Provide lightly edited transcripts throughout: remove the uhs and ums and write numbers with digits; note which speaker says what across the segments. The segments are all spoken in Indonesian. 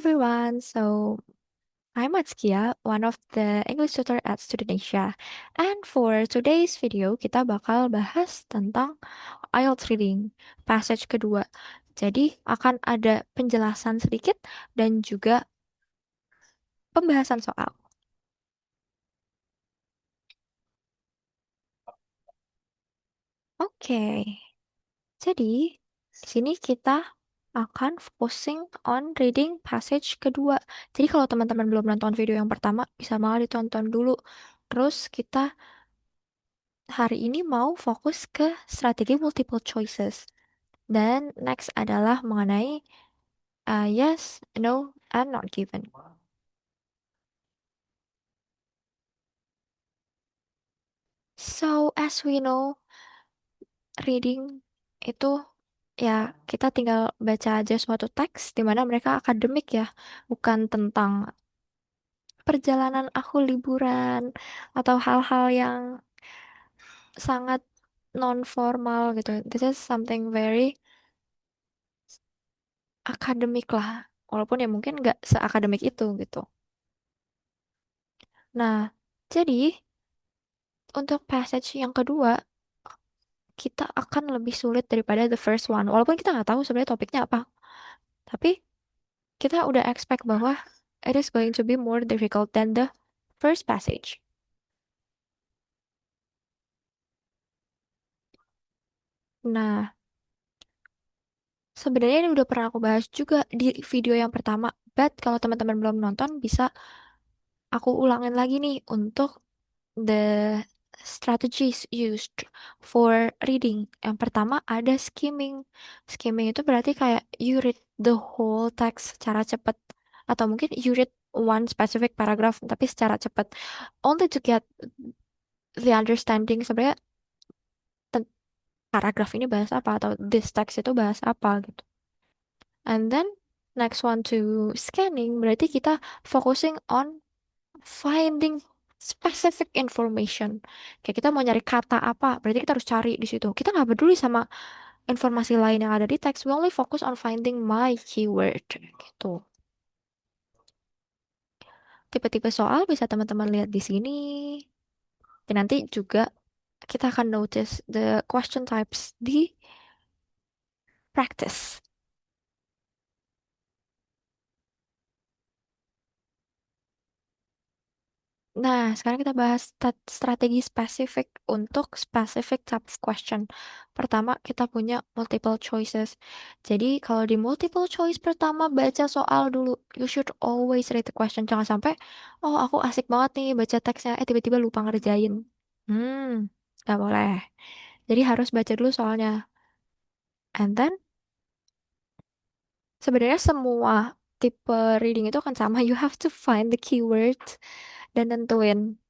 Speaker 1: everyone. I'm Atskia, one of the English tutor at Studentia. And for today's video, kita bakal bahas tentang IELTS reading, passage kedua. Jadi akan ada penjelasan sedikit dan juga pembahasan soal. Oke, jadi di sini kita akan focusing on reading passage kedua. Jadi kalau teman-teman belum nonton video yang pertama, bisa malah ditonton dulu. Terus kita hari ini mau fokus ke strategi multiple choices. Dan next adalah mengenai yes, no, and not given. So, as we know, reading itu ya kita tinggal baca aja suatu teks di mana mereka akademik ya, bukan tentang perjalanan aku liburan atau hal-hal yang sangat non formal gitu. This is something very akademik lah, walaupun ya mungkin nggak seakademik itu gitu. Nah, jadi untuk passage yang kedua, kita akan lebih sulit daripada the first one. Walaupun kita nggak tahu sebenarnya topiknya apa. Tapi kita udah expect bahwa it is going to be more difficult than the first passage. Nah, sebenarnya ini udah pernah aku bahas juga di video yang pertama. But kalau teman-teman belum nonton, bisa aku ulangin lagi nih untuk the strategies used for reading. Yang pertama ada skimming. Skimming itu berarti kayak you read the whole text secara cepat. Atau mungkin you read one specific paragraph tapi secara cepat. Only to get the understanding sebenarnya paragraph ini bahas apa atau this text itu bahas apa gitu. And then next one to scanning berarti kita focusing on finding specific information. Kayak kita mau nyari kata apa, berarti kita harus cari di situ. Kita nggak peduli sama informasi lain yang ada di teks. We only focus on finding my keyword gitu. Tipe-tipe soal bisa teman-teman lihat di sini. Dan nanti juga kita akan notice the question types di practice. Nah, sekarang kita bahas strategi spesifik untuk specific type of question. Pertama, kita punya multiple choices. Jadi, kalau di multiple choice pertama, baca soal dulu. You should always read the question. Jangan sampai, oh aku asik banget nih baca teksnya, tiba-tiba lupa ngerjain. Gak boleh. Jadi harus baca dulu soalnya. And then, sebenarnya semua tipe reading itu akan sama. You have to find the keyword dan nentuin.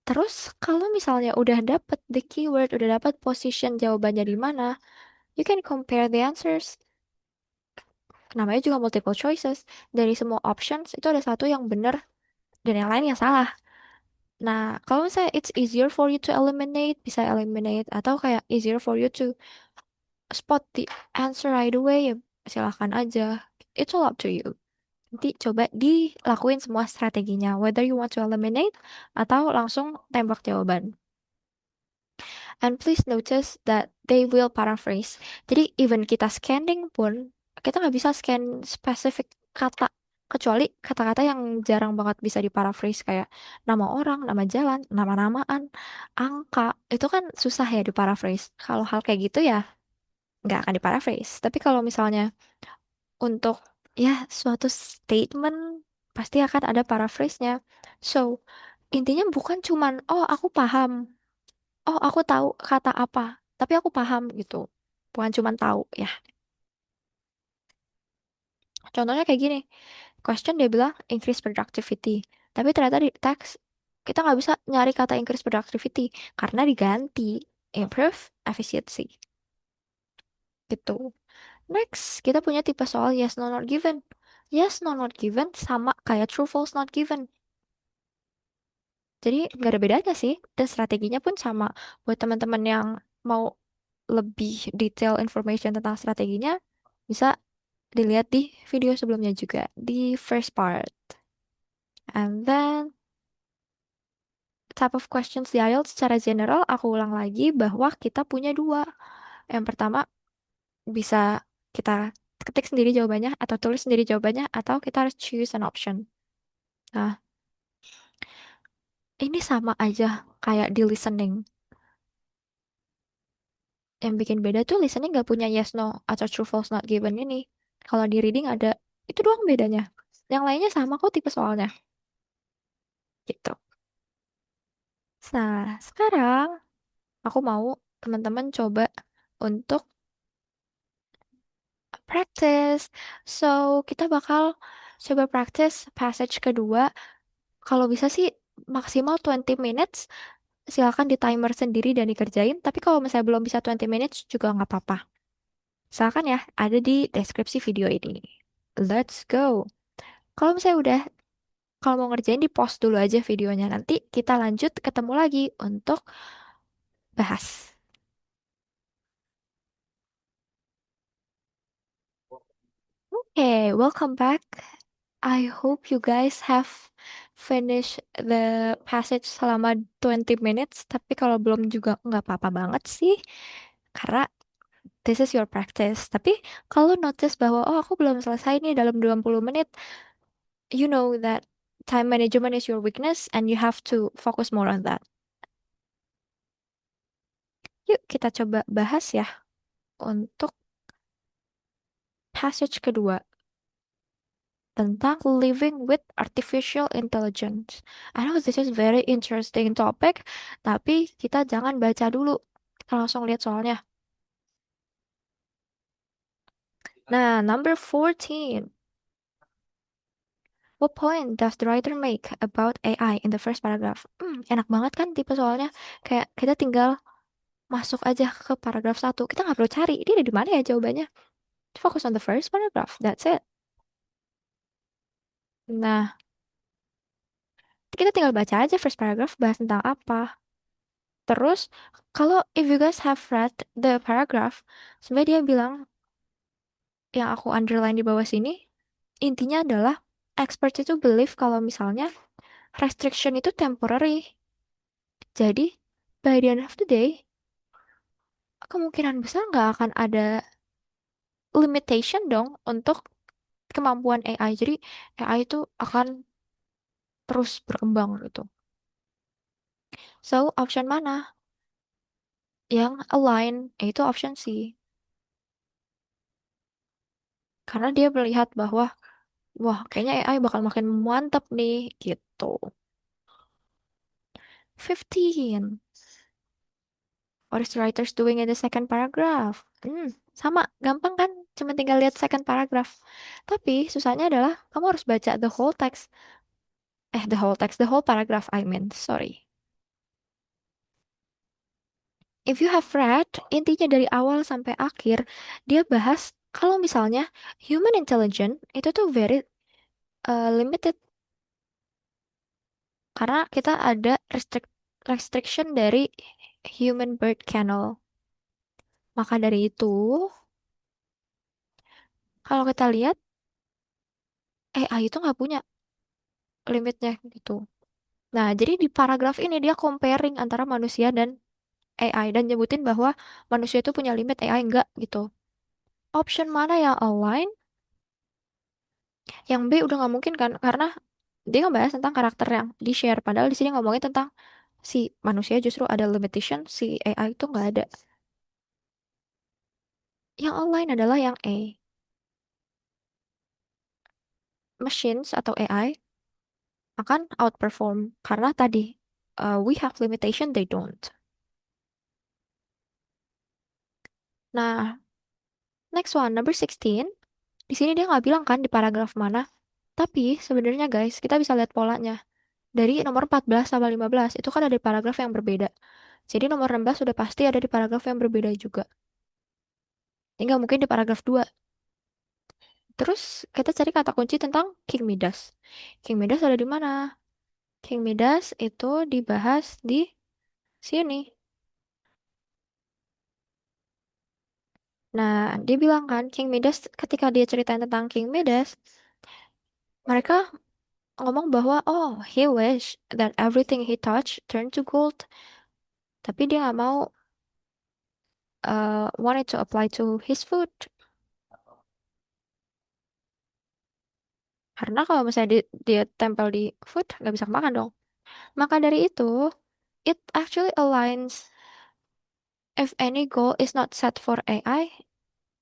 Speaker 1: Terus kalau misalnya udah dapet the keyword, udah dapet position jawabannya di mana, you can compare the answers. Namanya juga multiple choices. Dari semua options itu ada satu yang benar dan yang lain yang salah. Nah, kalau misalnya it's easier for you to eliminate, bisa eliminate. Atau kayak easier for you to spot the answer right away, ya silahkan aja. It's all up to you. Nanti coba dilakuin semua strateginya. Whether you want to eliminate atau langsung tembak jawaban. And please notice that they will paraphrase. Jadi even kita scanning pun, kita nggak bisa scan spesifik kata. Kecuali kata-kata yang jarang banget bisa diparaphrase kayak nama orang, nama jalan, nama-namaan, angka. Itu kan susah ya diparaphrase. Kalau hal kayak gitu ya nggak akan diparaphrase. Tapi kalau misalnya untuk ya suatu statement pasti akan ada paraphrase-nya. So, intinya bukan cuman, oh aku paham, oh aku tahu kata apa, tapi aku paham gitu. Bukan cuma tahu ya. Contohnya kayak gini, question dia bilang increase productivity. Tapi ternyata di teks kita nggak bisa nyari kata increase productivity karena diganti improve efficiency gitu. Next, kita punya tipe soal yes, no, not given. Yes, no, not given sama kayak true, false, not given. Jadi nggak ada bedanya sih. Dan strateginya pun sama. Buat teman-teman yang mau lebih detail information tentang strateginya, bisa Dilihat di video sebelumnya juga, di first part. And then, type of questions di IELTS secara general, aku ulang lagi bahwa kita punya dua. Yang pertama, bisa kita ketik sendiri jawabannya, atau tulis sendiri jawabannya, atau kita harus choose an option. Nah, ini sama aja kayak di listening. Yang bikin beda tuh listening gak punya yes no atau true false not given ini. Kalau di reading ada, itu doang bedanya. Yang lainnya sama kok tipe soalnya. Gitu. Nah, sekarang aku mau teman-teman coba untuk practice. So, kita bakal coba practice passage kedua. Kalau bisa sih maksimal 20 minutes. Silakan di timer sendiri dan dikerjain. Tapi kalau misalnya belum bisa 20 minutes juga nggak apa-apa. Silakan ya, ada di deskripsi video ini. Let's go. Kalau misalnya udah, kalau mau ngerjain di pause dulu aja videonya. Nanti kita lanjut ketemu lagi untuk bahas. Okay, welcome back. I hope you guys have finished the passage selama 20 minutes. Tapi kalau belum juga nggak apa-apa banget sih. Karena this is your practice. Tapi kalau notice bahwa, oh aku belum selesai nih dalam 20 menit, you know that time management is your weakness and you have to focus more on that. Yuk kita coba bahas ya untuk passage kedua tentang living with artificial intelligence. I know this is very interesting topic, tapi kita jangan baca dulu. Kita langsung lihat soalnya. Nah, number 14. What point does the writer make about AI in the first paragraph? Enak banget kan tipe soalnya. Kayak kita tinggal masuk aja ke paragraf satu. Kita nggak perlu cari. Ini ada di mana ya jawabannya? Focus on the first paragraph. That's it. Nah, kita tinggal baca aja first paragraph bahas tentang apa. Terus, kalau if you guys have read the paragraph, sebenarnya dia bilang, yang aku underline di bawah sini, intinya adalah experts itu believe kalau misalnya restriction itu temporary. Jadi, by the end of the day, kemungkinan besar nggak akan ada limitation dong untuk kemampuan AI. Jadi, AI itu akan terus berkembang gitu. So, option mana? Yang align, yaitu option C. Karena dia melihat bahwa wah, kayaknya AI bakal makin mantap nih, gitu. 15. What is the writers doing in the second paragraph? Sama, gampang kan? Cuma tinggal lihat second paragraph. Tapi susahnya adalah kamu harus baca the whole text. The whole text, the whole paragraph, I mean. Sorry. If you have read, intinya dari awal sampai akhir, dia bahas kalau misalnya human intelligence itu tuh very limited. Karena kita ada restriction dari human bird kennel. Maka dari itu, kalau kita lihat, AI itu nggak punya limitnya gitu. Nah, jadi di paragraf ini dia comparing antara manusia dan AI dan nyebutin bahwa manusia itu punya limit, AI enggak gitu. Option mana yang align? Yang B udah nggak mungkin kan, karena dia ngebahas tentang karakter yang di-share. Padahal di sini ngomongin tentang si manusia justru ada limitation, si AI itu nggak ada. Yang align adalah yang A. Machines atau AI akan outperform karena tadi we have limitation, they don't. Nah, next one, number 16. Di sini dia nggak bilang kan di paragraf mana. Tapi sebenarnya guys, kita bisa lihat polanya. Dari nomor 14 sampai 15 itu kan ada di paragraf yang berbeda. Jadi nomor 16 sudah pasti ada di paragraf yang berbeda juga. Tinggal mungkin di paragraf 2. Terus kita cari kata kunci tentang King Midas. King Midas ada di mana? King Midas itu dibahas di sini. Nah, dia bilang kan, King Midas, ketika dia ceritain tentang King Midas, mereka ngomong bahwa, oh, he wish that everything he touched turned to gold. Tapi dia nggak mau wanted to apply to his food. Karena kalau misalnya dia tempel di food, nggak bisa makan dong. Maka dari itu, it actually aligns if any goal is not set for AI,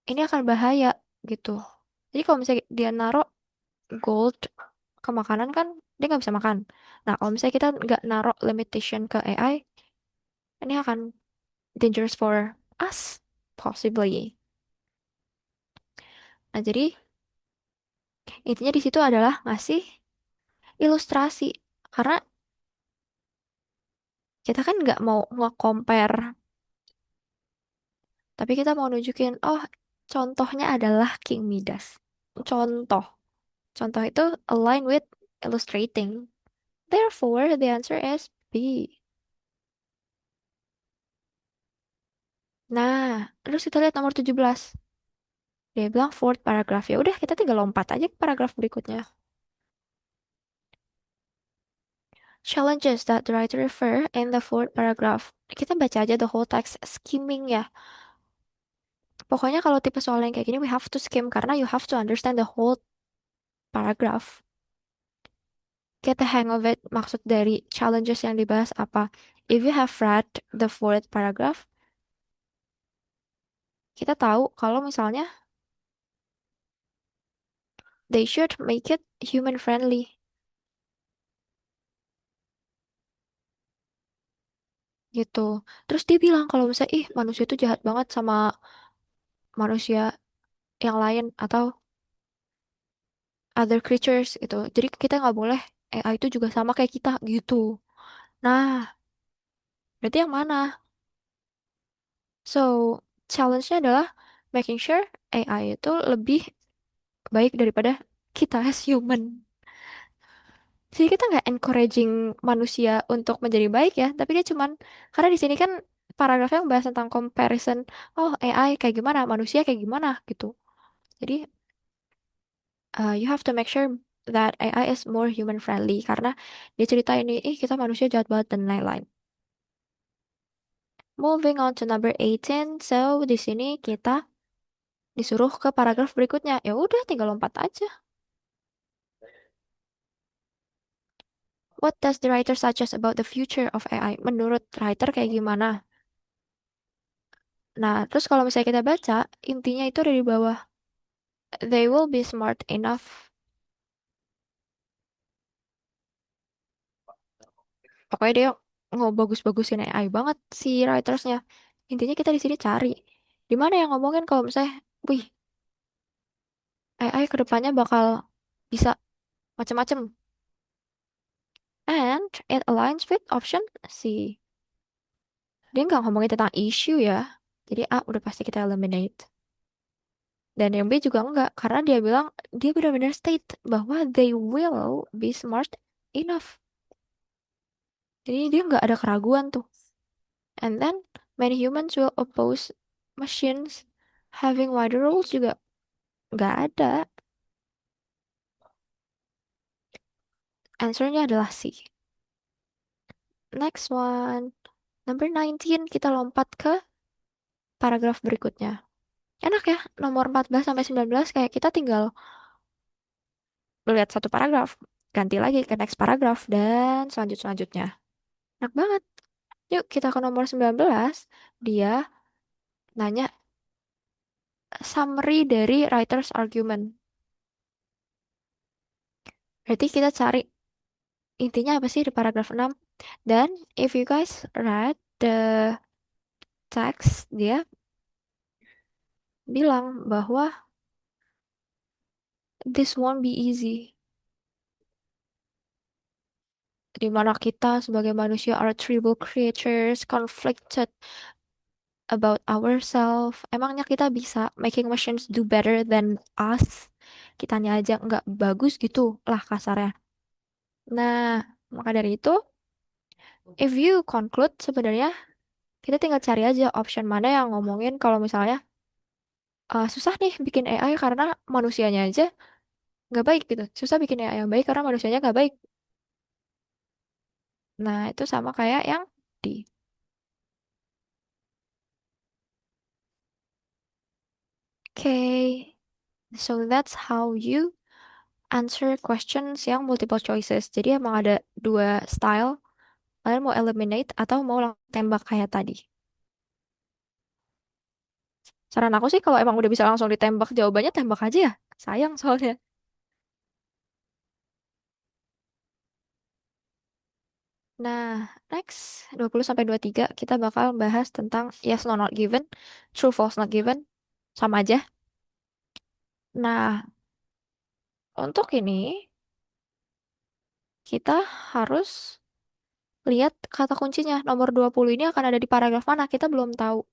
Speaker 1: ini akan bahaya gitu. Jadi kalau misalnya dia naruh gold ke makanan kan, dia nggak bisa makan. Nah, kalau misalnya kita nggak naruh limitation ke AI, ini akan dangerous for us, possibly. Nah, jadi intinya di situ adalah ngasih ilustrasi. Karena kita kan nggak mau nge-compare, tapi kita mau nunjukin, oh, contohnya adalah King Midas. Contoh. Contoh itu align with illustrating. Therefore, the answer is B. Nah, terus kita lihat nomor 17. Dia bilang fourth paragraph. Ya udah, kita tinggal lompat aja ke paragraf berikutnya. Challenges that the writer refer in the fourth paragraph. Kita baca aja the whole text skimming ya. Pokoknya kalau tipe soal yang kayak gini, we have to skim karena you have to understand the whole paragraph. Get the hang of it. Maksud dari challenges yang dibahas apa? If you have read the fourth paragraph, kita tahu kalau misalnya they should make it human friendly gitu. Terus dia bilang kalau misalnya ih manusia itu jahat banget sama manusia yang lain atau other creatures gitu. Jadi kita nggak boleh AI itu juga sama kayak kita gitu. Nah, berarti yang mana? So, challenge-nya adalah making sure AI itu lebih baik daripada kita as human. Jadi kita nggak encouraging manusia untuk menjadi baik ya, tapi dia cuman karena di sini kan paragrafnya membahas tentang comparison. Oh, AI kayak gimana, manusia kayak gimana gitu. Jadi you have to make sure that AI is more human friendly karena dia cerita ini, ih kita manusia jahat banget dan lain-lain. Moving on to number 18. So, di sini kita disuruh ke paragraf berikutnya. Ya udah, tinggal lompat aja. What does the writer suggest about the future of AI? Menurut writer kayak gimana? Nah, terus kalau misalnya kita baca, intinya itu ada di bawah. They will be smart enough. Pokoknya dia nggak bagus-bagusin AI banget si writersnya. Intinya kita di sini cari. Di mana yang ngomongin kalau misalnya, wih, AI kedepannya bakal bisa macam-macam. And it aligns with option C. Dia nggak ngomongin tentang issue ya. Jadi A udah pasti kita eliminate. Dan yang B juga enggak, karena dia bilang, dia benar-benar state bahwa they will be smart enough. Jadi dia nggak ada keraguan tuh. And then, many humans will oppose machines having wider roles juga nggak ada. Answernya adalah C. Next one. Number 19, kita lompat ke paragraf berikutnya. Enak ya, nomor 14 sampai 19 kayak kita tinggal lihat satu paragraf, ganti lagi ke next paragraf, dan selanjutnya. Enak banget. Yuk kita ke nomor 19. Dia nanya summary dari writer's argument. Berarti kita cari intinya apa sih di paragraf 6. Dan if you guys read the text, dia bilang bahwa this won't be easy. Di mana kita sebagai manusia are tribal creatures, conflicted about ourselves. Emangnya kita bisa making machines do better than us? Kitanya aja nggak bagus gitu lah kasarnya. Nah, maka dari itu, if you conclude sebenarnya kita tinggal cari aja option mana yang ngomongin kalau misalnya Susah nih bikin AI karena manusianya aja nggak baik gitu. Susah bikin AI yang baik karena manusianya nggak baik. Nah, itu sama kayak yang di. Okay, so that's how you answer questions yang multiple choices. Jadi emang ada dua style. Kalian mau eliminate atau mau langsung tembak kayak tadi. Saran aku sih kalau emang udah bisa langsung ditembak jawabannya tembak aja ya. Sayang soalnya. Nah, next 20 sampai 23 kita bakal bahas tentang yes no not given, true false not given. Sama aja. Nah, untuk ini kita harus lihat kata kuncinya. Nomor 20 ini akan ada di paragraf mana kita belum tahu.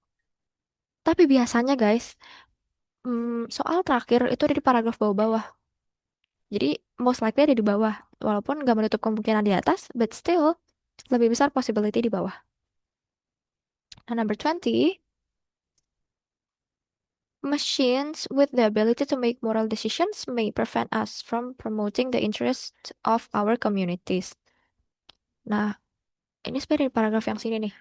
Speaker 1: Tapi biasanya guys, soal terakhir itu ada di paragraf bawah-bawah. Jadi most likely ada di bawah. Walaupun nggak menutup kemungkinan di atas, but still lebih besar possibility di bawah. Nah, number 20, machines with the ability to make moral decisions may prevent us from promoting the interests of our communities. Nah, ini sebenarnya di paragraf yang sini nih.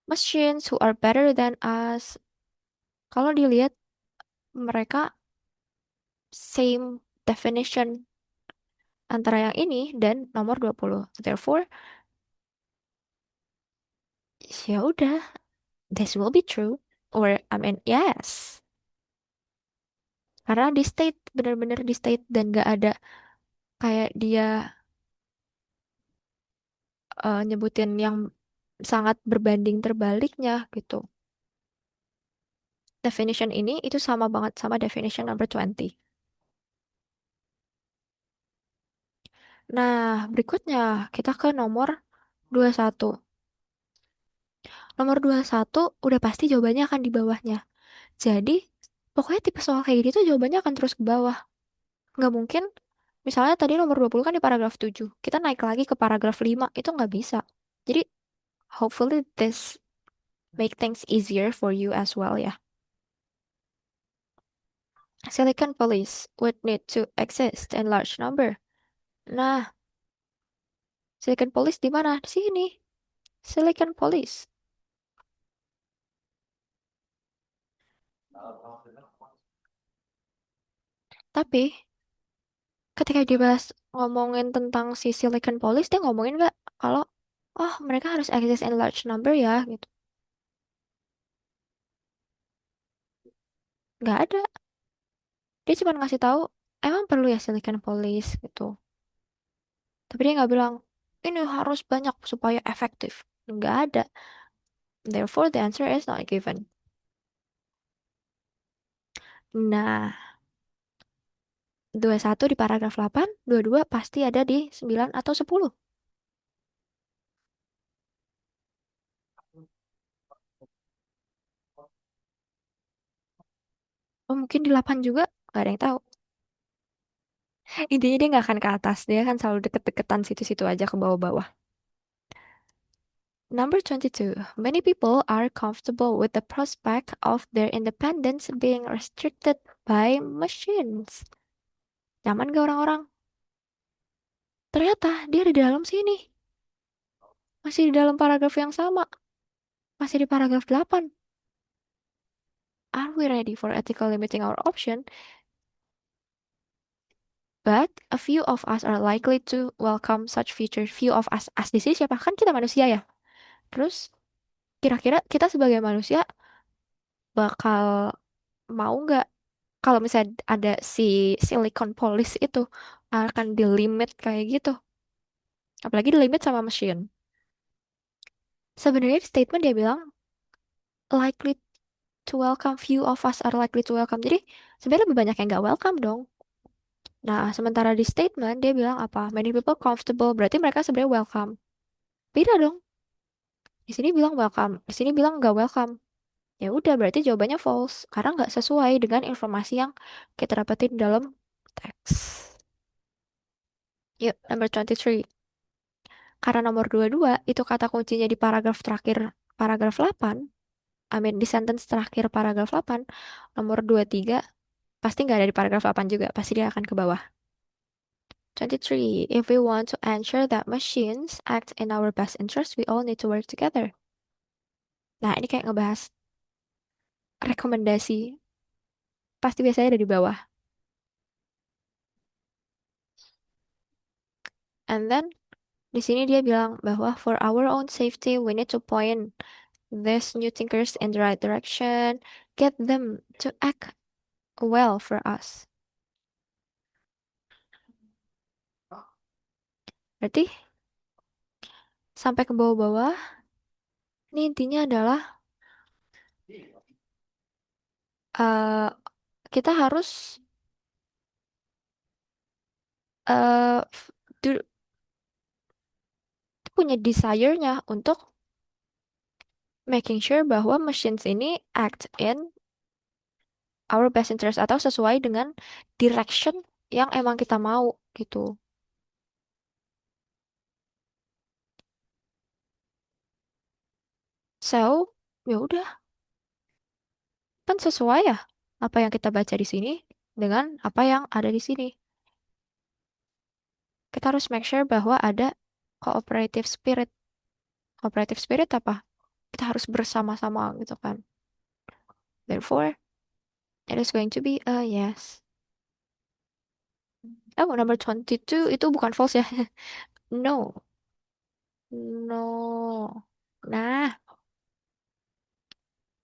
Speaker 1: Machines who are better than us. Kalau dilihat mereka same definition antara yang ini dan nomor 20. Therefore, ya udah, this will be true. Or, I mean, yes. Karena di state, bener-bener di state dan gak ada kayak dia nyebutin yang sangat berbanding terbaliknya gitu. Definition ini itu sama banget sama definition number 20. Nah, berikutnya kita ke nomor 21. Nomor 21 udah pasti jawabannya akan di bawahnya. Jadi, pokoknya tipe soal kayak gini tuh jawabannya akan terus ke bawah. Nggak mungkin, misalnya tadi nomor 20 kan di paragraf 7. Kita naik lagi ke paragraf 5, itu nggak bisa. Jadi, hopefully this make things easier for you as well ya. Silicon police would need to exist in large number. Nah, Silicon police di mana? Di sini. Silicon police. Tapi, ketika dibahas ngomongin tentang si Silicon police, dia ngomongin nggak kalau, oh mereka harus exist in large number ya, gitu. Nggak ada. Dia cuma ngasih tahu, emang perlu ya Silicon police, gitu. Tapi dia nggak bilang, ini harus banyak supaya efektif. Nggak ada. Therefore, the answer is not given. Nah, 21 di paragraf 8, 22 pasti ada di 9 atau 10. Oh, mungkin di 8 juga, nggak ada yang tahu. Intinya dia nggak akan ke atas, dia kan selalu deket-deketan situ-situ aja ke bawah-bawah. Number 22. Many people are comfortable with the prospect of their independence being restricted by machines. Nyaman gak orang-orang? Ternyata dia ada di dalam sini. Masih di dalam paragraf yang sama. Masih di paragraf 8. Are we ready for ethical limiting our option? But a few of us are likely to welcome such features. Few of us. As di sini siapa? Kan kita manusia ya. Terus kira-kira kita sebagai manusia bakal mau nggak kalau misalnya ada si Silicon Police itu akan di limit kayak gitu. Apalagi di limit sama mesin. Sebenarnya di statement dia bilang likely to welcome, few of us are likely to welcome. Jadi sebenarnya lebih banyak yang nggak welcome dong. Nah, sementara di statement dia bilang apa? Many people comfortable. Berarti mereka sebenarnya welcome. Beda dong. Di sini bilang welcome, di sini bilang nggak welcome. Ya udah, berarti jawabannya false karena nggak sesuai dengan informasi yang kita dapetin dalam teks. Yuk, number 23. Karena nomor 22 itu kata kuncinya di paragraf terakhir paragraf 8, I mean, di sentence terakhir paragraf 8, nomor 23 pasti nggak ada di paragraf 8 juga, pasti dia akan ke bawah. 23. If we want to ensure that machines act in our best interest, we all need to work together. Nah, ini kayak ngebahas rekomendasi. Pasti biasanya ada di bawah. And then, di sini dia bilang bahwa for our own safety, we need to point these new thinkers in the right direction, get them to act well for us. Berarti, sampai ke bawah-bawah, ini intinya adalah eh kita harus eh do- punya desire-nya untuk making sure bahwa machines ini act in our best interest atau sesuai dengan direction yang emang kita mau gitu. So, ya udah, kan sesuai ya apa yang kita baca di sini dengan apa yang ada di sini. Kita harus make sure bahwa ada cooperative spirit. Cooperative spirit apa? Kita harus bersama-sama gitu kan. Therefore, it is going to be a yes. Oh, number 22 itu bukan false ya. No. No. Nah,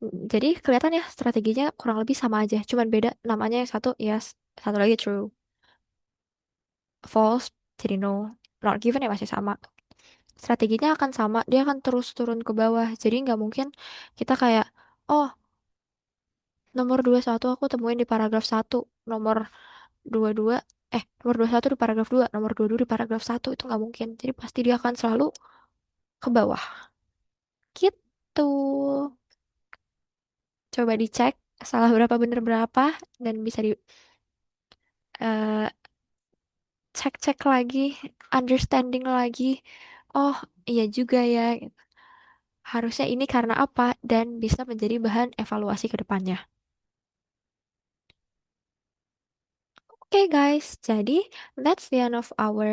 Speaker 1: jadi kelihatan ya strateginya kurang lebih sama aja. Cuman beda namanya yang satu yes, satu lagi true. False, jadi no. Not given ya masih sama. Strateginya akan sama, dia akan terus turun ke bawah. Jadi nggak mungkin kita kayak, oh nomor 21 aku temuin di paragraf satu, nomor 22, nomor 21 di paragraf 2, nomor 22 di paragraf satu itu nggak mungkin. Jadi pasti dia akan selalu ke bawah. Gitu. Coba dicek salah berapa bener berapa dan bisa di eh, cek-cek lagi, understanding lagi. Oh, iya juga ya. Harusnya ini karena apa dan bisa menjadi bahan evaluasi ke depannya. Oke guys, jadi that's the end of our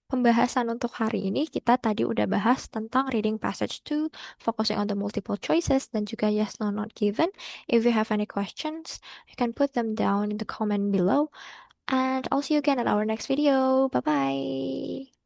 Speaker 1: pembahasan untuk hari ini. Kita tadi udah bahas tentang reading passage 2, focusing on the multiple choices dan juga yes, no, not given. If you have any questions, you can put them down in the comment below. And I'll see you again at our next video. Bye bye.